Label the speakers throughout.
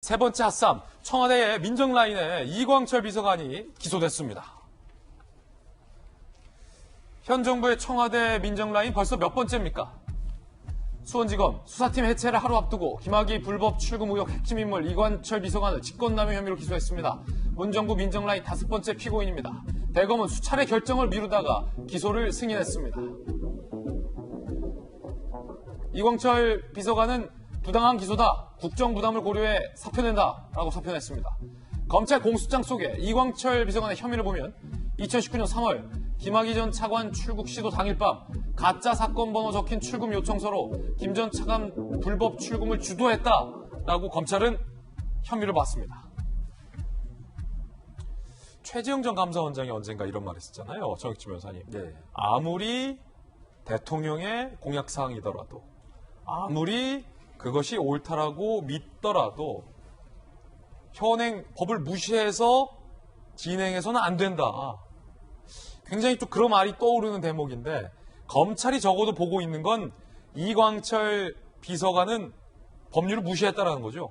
Speaker 1: 세 번째 핫쌈, 청와대의 민정라인에 이광철 비서관이 기소됐습니다. 현 정부의 청와대 민정라인 벌써 몇 번째입니까? 수원지검 수사팀 해체를 하루 앞두고 김학의 불법 출금 의혹 핵심 인물 이광철 비서관을 직권남용 혐의로 기소했습니다. 문정부 민정라인 5번째 피고인입니다. 대검은 수차례 결정을 미루다가 기소를 승인했습니다. 이광철 비서관은 부당한 기소다, 국정 부담을 고려해 사표낸다라고 사표냈습니다. 검찰 공소장 속에 이광철 비서관의 혐의를 보면 2019년 3월 김학의 전 차관 출국 시도 당일 밤 가짜 사건 번호 적힌 출금 요청서로 김 전 차관 불법 출금을 주도했다라고 검찰은 혐의를 받습니다. 최재형 전 감사원장이 언젠가 이런 말 했었잖아요. 정익진 변호사님.
Speaker 2: 네.
Speaker 1: 아무리 대통령의 공약사항이더라도 아무리 그것이 옳다라고 믿더라도 현행 법을 무시해서 진행해서는 안 된다. 굉장히 또 그런 말이 떠오르는 대목인데 검찰이 적어도 보고 있는 건 이광철 비서관은 법률을 무시했다라는 거죠.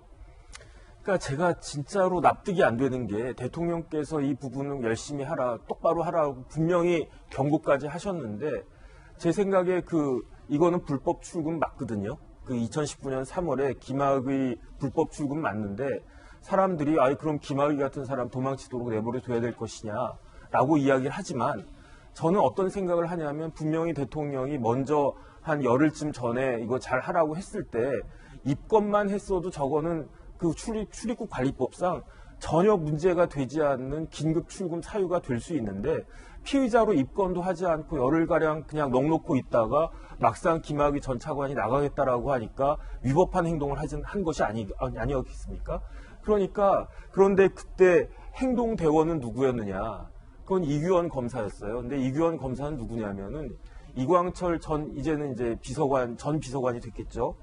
Speaker 2: 그러니까 제가 진짜로 납득이 안 되는 게 대통령께서 이 부분을 열심히 하라, 똑바로 하라고 분명히 경고까지 하셨는데 제 생각에 이거는 불법 출금 맞거든요. 2019년 3월에 김학의 불법 출금 맞는데 사람들이 그럼 김학의 같은 사람 도망치도록 내버려 둬야 될 것이냐라고 이야기를 하지만 저는 어떤 생각을 하냐면 분명히 대통령이 먼저 한 열흘쯤 전에 이거 잘 하라고 했을 때 입건만 했어도 저거는 출입국 관리법상 전혀 문제가 되지 않는 긴급 출금 사유가 될 수 있는데 피의자로 입건도 하지 않고 열흘가량 그냥 넋놓고 있다가 막상 김학의 전 차관이 나가겠다라고 하니까 위법한 행동을 한 것이 아니었겠습니까? 그런데 그때 행동대원은 누구였느냐? 그건 이규원 검사였어요. 근데 이규원 검사는 누구냐면은 이광철 이제는 이제 전 비서관이 됐겠죠.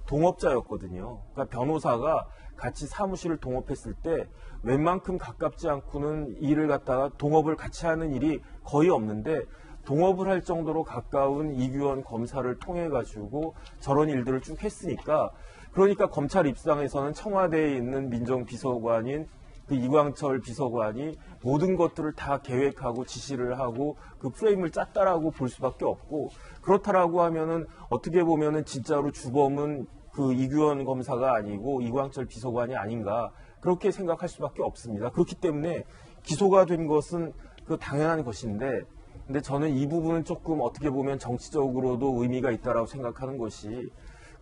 Speaker 2: 동업자였거든요. 그러니까 변호사가 같이 사무실을 동업했을 때 웬만큼 가깝지 않고는 일을 갖다가 동업을 같이 하는 일이 거의 없는데 동업을 할 정도로 가까운 이규원 검사를 통해 가지고 저런 일들을 쭉 했으니까 그러니까 검찰 입장에서는 청와대에 있는 민정비서관인 이광철 비서관이 모든 것들을 다 계획하고 지시를 하고 그 프레임을 짰다라고 볼 수밖에 없고 그렇다라고 하면은 어떻게 보면은 진짜로 주범은 이규원 검사가 아니고 이광철 비서관이 아닌가 그렇게 생각할 수밖에 없습니다. 그렇기 때문에 기소가 된 것은 당연한 것인데 근데 저는 이 부분은 조금 어떻게 보면 정치적으로도 의미가 있다라고 생각하는 것이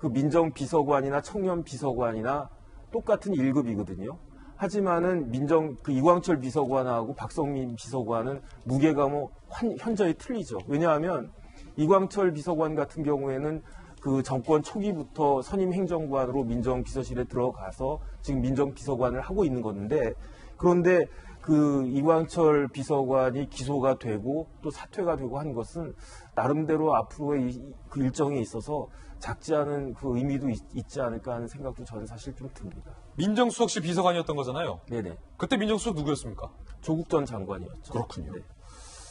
Speaker 2: 민정비서관이나 청년비서관이나 똑같은 1급이거든요. 하지만은 이광철 비서관하고 박성민 비서관은 무게가 현저히 틀리죠. 왜냐하면 이광철 비서관 같은 경우에는 정권 초기부터 선임 행정관으로 민정비서실에 들어가서 지금 민정비서관을 하고 있는 건데 그런데 이광철 비서관이 기소가 되고 또 사퇴가 되고 한 것은 나름대로 앞으로의 일정에 있어서 작지 않은 의미도 있지 않을까 하는 생각도 저는 사실 좀 듭니다.
Speaker 1: 민정수석실 비서관이었던 거잖아요.
Speaker 2: 네네.
Speaker 1: 그때 민정수석 누구였습니까?
Speaker 2: 조국 전 장관이었죠.
Speaker 1: 그렇군요.
Speaker 2: 네.